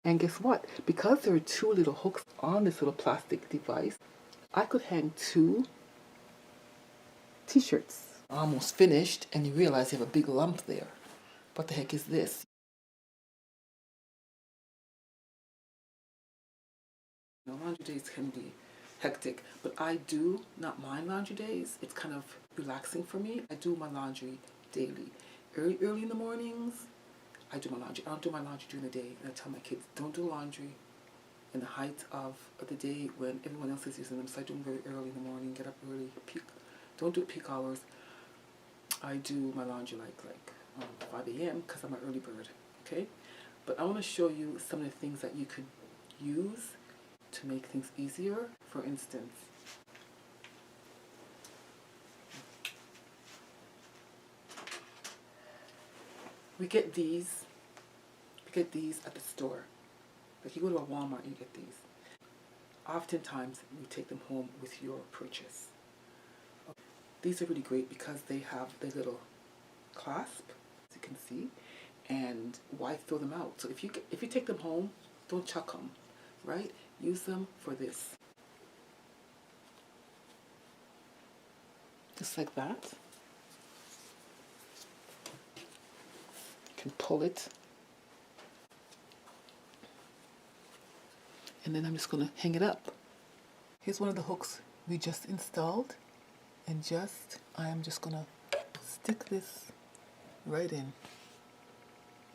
And guess what? Because there are two little hooks on this little plastic device, I could hang two t-shirts. Almost finished, and you realize you have a big lump there. What the heck is this? Laundry days can be hectic, but I do not mind laundry days. It's kind of relaxing for me. I do my laundry daily. Early in the mornings, I do my laundry. I don't do my laundry during the day. And I tell my kids, don't do laundry in the height of the day when everyone else is using them. So I do them very early in the morning, get up early, don't do it peak hours. I do my laundry like 5 a.m. because I'm an early bird, okay? But I want to show you some of the things that you could use to make things easier. For instance, we get these at the store. Like you go to a Walmart and you get these. Oftentimes you take them home with your purchase. These are really great because they have the little clasp, as you can see, and why throw them out? So if you take them home, don't chuck them, right? Use them for this. Just like that. You can pull it. And then I'm just going to hang it up. Here's one of the hooks we just installed. And I am just going to stick this right in.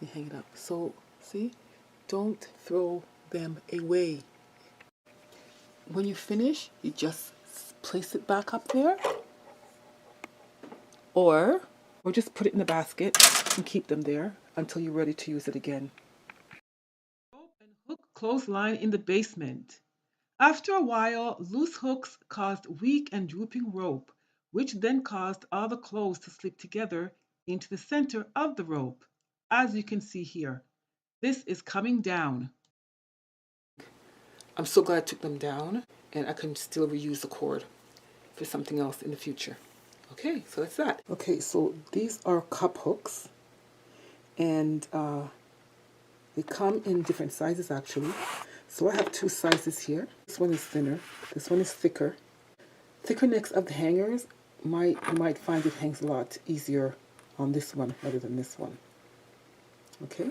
You hang it up. So, see? Don't throw them away. When you finish, you just place it back up there. Or just put it in the basket and keep them there until you're ready to use it again. Rope and hook clothesline in the basement. After a while, loose hooks caused weak and drooping rope, which then caused all the clothes to slip together into the center of the rope, as you can see here. This is coming down. I'm so glad I took them down, and I can still reuse the cord for something else in the future. Okay, so that's that. Okay, so these are cup hooks, and they come in different sizes actually. So I have two sizes here. This one is thinner, this one is thicker. Thicker necks of the hangers, you might find it hangs a lot easier on this one rather than this one. Okay?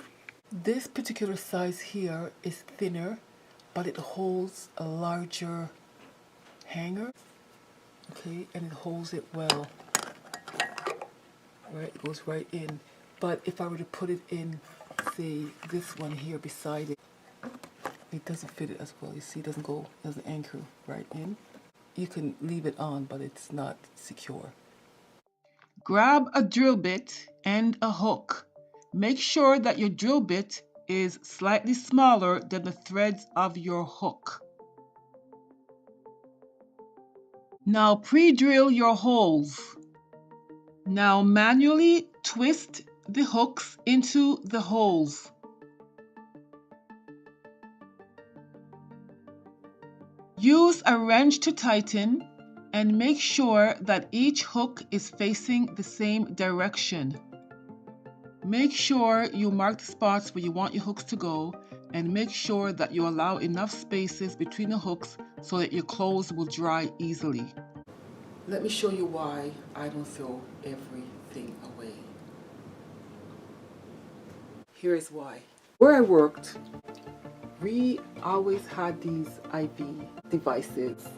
This particular size here is thinner, but it holds a larger hanger. Okay, and it holds it well. Right, it goes right in. But if I were to put it in, say, this one here beside it, it doesn't fit it as well. You see, it doesn't anchor right in. You can leave it on, but it's not secure. Grab a drill bit and a hook. Make sure that your drill bit is slightly smaller than the threads of your hook. Now pre-drill your holes. Now manually twist the hooks into the holes. Use a wrench to tighten and make sure that each hook is facing the same direction. Make sure you mark the spots where you want your hooks to go, and make sure that you allow enough spaces between the hooks so that your clothes will dry easily. Let me show you why I don't throw everything away. Here is why. Where I worked, we always had these IV devices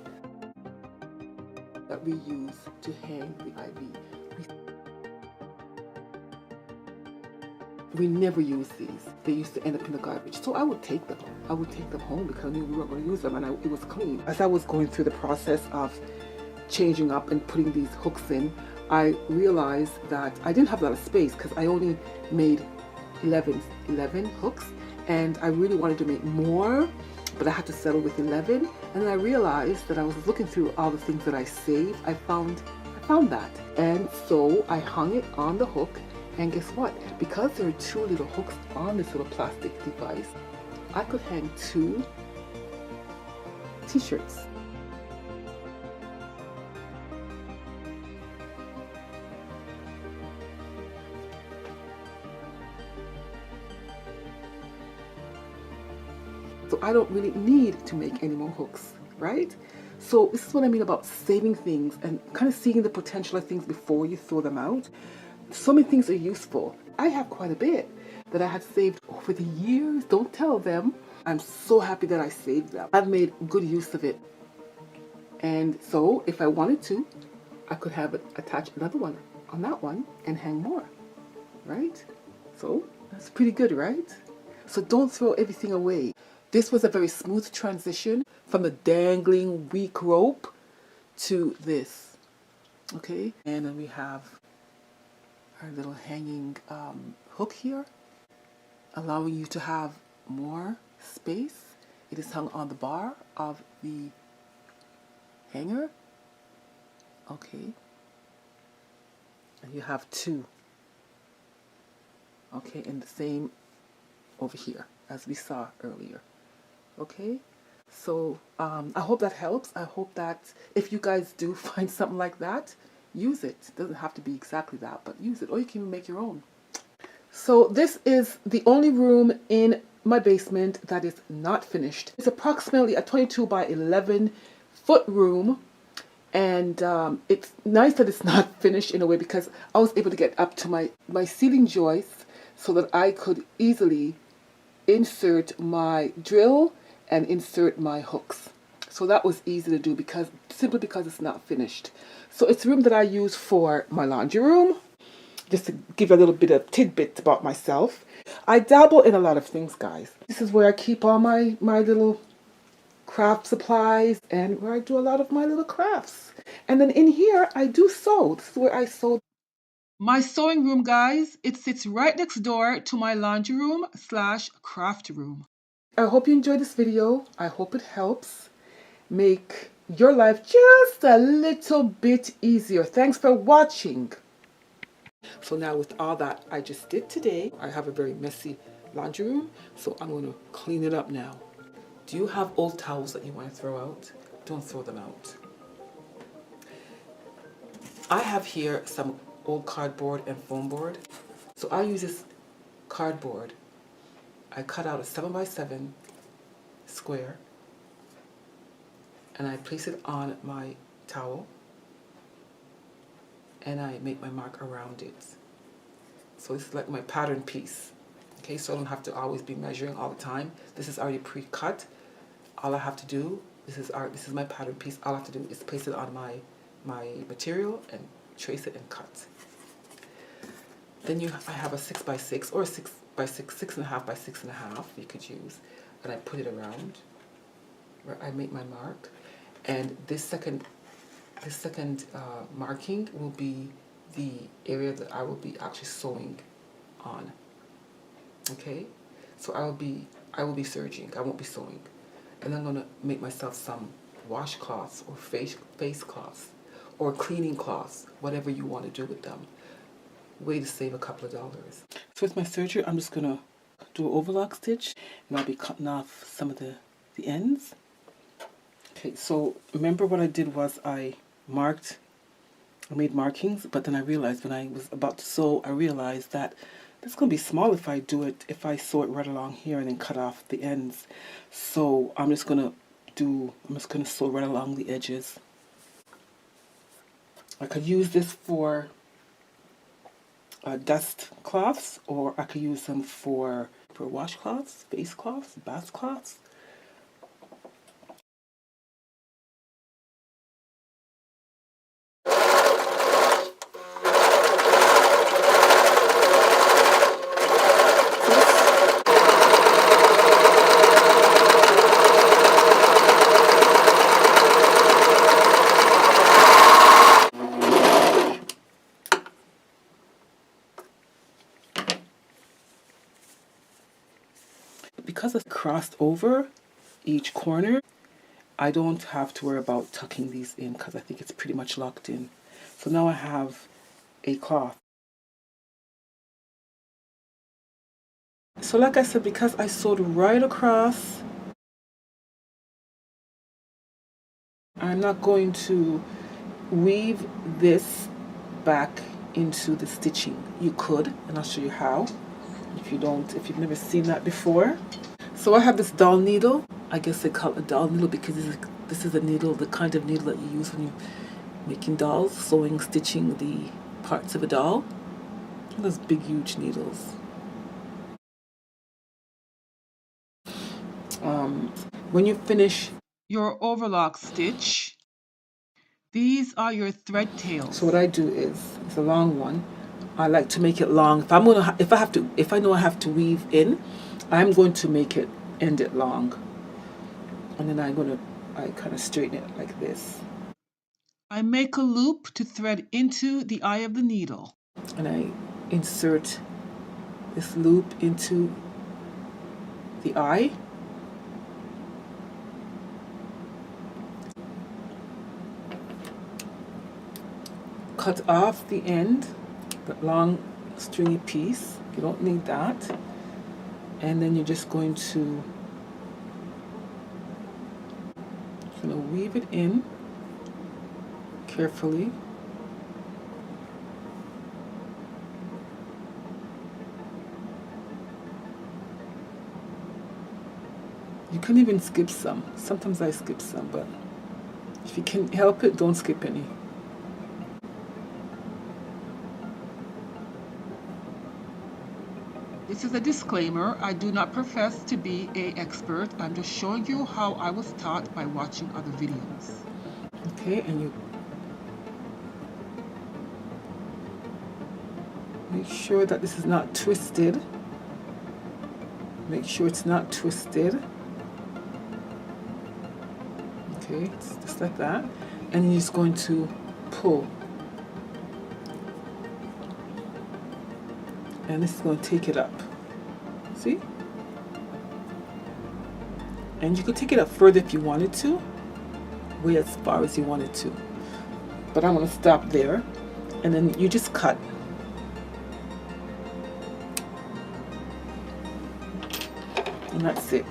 that we use to hang the IV. We never used these. They used to end up in the garbage. So I would take them. I would take them home because I knew we weren't going to use them, and it was clean. As I was going through the process of changing up and putting these hooks in, I realized that I didn't have a lot of space because I only made 11 hooks, and I really wanted to make more, but I had to settle with 11. And then I realized that I was looking through all the things that I saved. I found that, and so I hung it on the hook. And guess what? Because there are two little hooks on this little plastic device, I could hang two t-shirts. So I don't really need to make any more hooks, right? So this is what I mean about saving things and kind of seeing the potential of things before you throw them out. So many things are useful. I have quite a bit that I had saved over the years. Don't tell them. I'm so happy that I saved them. I've made good use of it. And so if I wanted to, I could have it attach another one on that one and hang more, right? So that's pretty good, right? So don't throw everything away. This was a very smooth transition from the dangling weak rope to this, okay? And then we have our little hanging hook here, allowing you to have more space. It is hung on the bar of the hanger, okay? And you have two, okay, and the same over here as we saw earlier. Okay, so I hope that helps. I hope that if you guys do find something like that, use it. It doesn't have to be exactly that, but use it, or you can even make your own. So this is the only room in my basement that is not finished. It's approximately a 22 by 11 foot room, and it's nice that it's not finished in a way because I was able to get up to my ceiling joists so that I could easily insert my drill and insert my hooks. So that was easy to do simply because it's not finished. So it's a room that I use for my laundry room, just to give you a little bit of tidbit about myself. I dabble in a lot of things, guys. This is where I keep all my little craft supplies and where I do a lot of my little crafts. And then in here, I do sew. This is where I sew. My sewing room, guys, it sits right next door to my laundry room / craft room. I hope you enjoyed this video. I hope it helps make your life just a little bit easier. Thanks for watching. So now with all that I just did today, I have a very messy laundry room, so I'm going to clean it up now. Do you have old towels that you want to throw out? Don't throw them out. I have here some old cardboard and foam board. So I use this cardboard. I cut out a 7x7 square and I place it on my towel and I make my mark around it. So this is like my pattern piece. Okay, so I don't have to always be measuring all the time. This is already pre-cut. All I have to do, this is my pattern piece. All I have to do is place it on my material and trace it and cut. Then I have a 6x6 or a 6x6, 6.5 by 6.5 you could use, and I put it around where I make my mark. And this second marking will be the area that I will be actually sewing on. Okay, so I will be serging. I won't be sewing, and I'm gonna make myself some washcloths or face cloths or cleaning cloths, whatever you want to do with them. Way to save a couple of dollars. So with my serger, I'm just gonna do an overlock stitch, and I'll be cutting off some of the ends. Okay, so remember what I did was I made markings, but then I realized when I was about to sew, I realized that it's going to be small if I sew it right along here and then cut off the ends. So I'm just going to sew right along the edges. I could use this for dust cloths, or I could use them for washcloths, face cloths, bath cloths. Because it's crossed over each corner, I don't have to worry about tucking these in because I think it's pretty much locked in. So now I have a cloth. So like I said, because I sewed right across, I'm not going to weave this back into the stitching. You could, and I'll show you how if you've never seen that before. So I have this doll needle. I guess they call it a doll needle because this is a needle, the kind of needle that you use when you're making dolls, sewing, stitching the parts of a doll. Those big, huge needles. When you finish your overlock stitch, these are your thread tails. So what I do is, it's a long one. I like to make it long. If I know I have to weave in, I'm going to make it end it long, and then I kind of straighten it like this. I make a loop to thread into the eye of the needle, and I insert this loop into the eye. Cut off the end, the long stringy piece. You don't need that. And then you're just going to weave it in carefully. You can even skip some. Sometimes I skip some, but if you can help it, don't skip any. This is a disclaimer. I do not profess to be an expert. I'm just showing you how I was taught by watching other videos. Okay, and you make sure that this is not twisted. Make sure it's not twisted. Okay, it's just like that. And you're just going to pull. And this is going to take it up. See? And you could take it up further if you wanted to, way as far as you wanted to. But I'm going to stop there. And then you just cut. And that's it.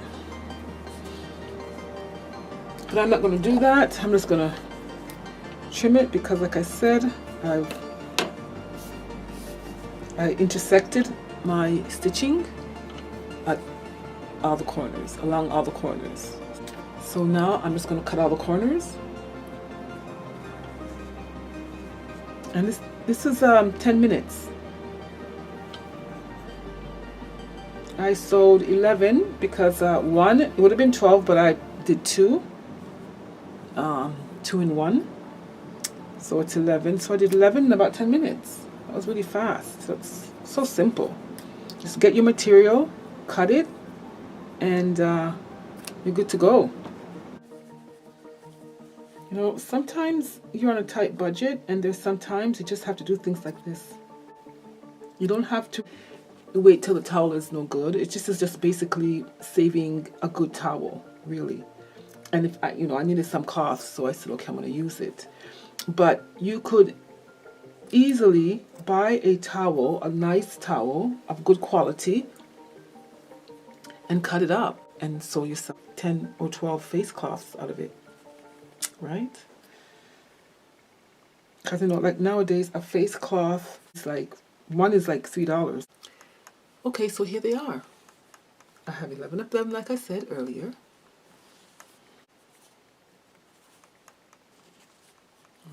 But I'm not going to do that. I'm just going to trim it because, like I said, I intersected my stitching at all the corners, along all the corners. So now I'm just going to cut all the corners. And this is 10 minutes. I sewed 11 because one, it would have been 12, but I did two in one. So it's 11. So I did 11 in about 10 minutes. That was really fast. That's so simple. Just get your material, cut it, and you're good to go. You know, sometimes you're on a tight budget, and there's sometimes you just have to do things like this. You don't have to wait till the towel is no good. It's just basically saving a good towel, really. And if I needed some cloth, so I said, okay, I'm going to use it. But you could easily buy a towel, a nice towel of good quality, and cut it up and sew yourself 10 or 12 face cloths out of it, right? Because like nowadays a face cloth is like, one is like $3. Okay, so here they are. I have 11 of them, like I said earlier.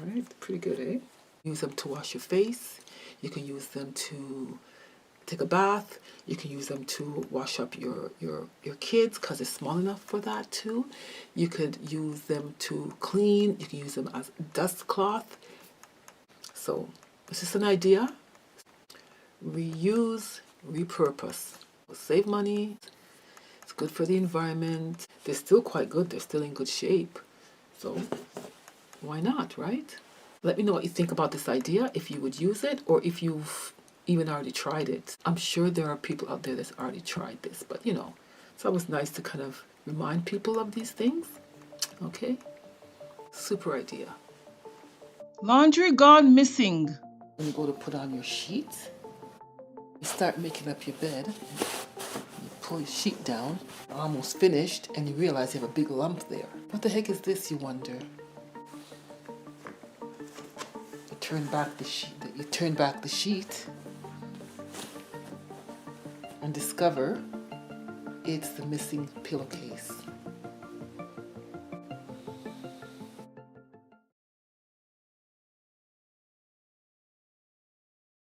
All right, pretty good, eh? Use them to wash your face. You can use them to take a bath. You can use them to wash up your kids because they're small enough for that too. You could use them to clean. You can use them as dust cloth. So it's just an idea. Reuse, repurpose. Save money. It's good for the environment. They're still quite good. They're still in good shape. So why not, right? Let me know what you think about this idea, if you would use it, or if you've even already tried it. I'm sure there are people out there that's already tried this, but it's always nice to kind of remind people of these things. Okay? Super idea. Laundry gone missing. When you go to put on your sheets, you start making up your bed. You pull your sheet down, almost finished, and you realize you have a big lump there. What the heck is this, you wonder? You turn back the sheet and discover it's the missing pillowcase.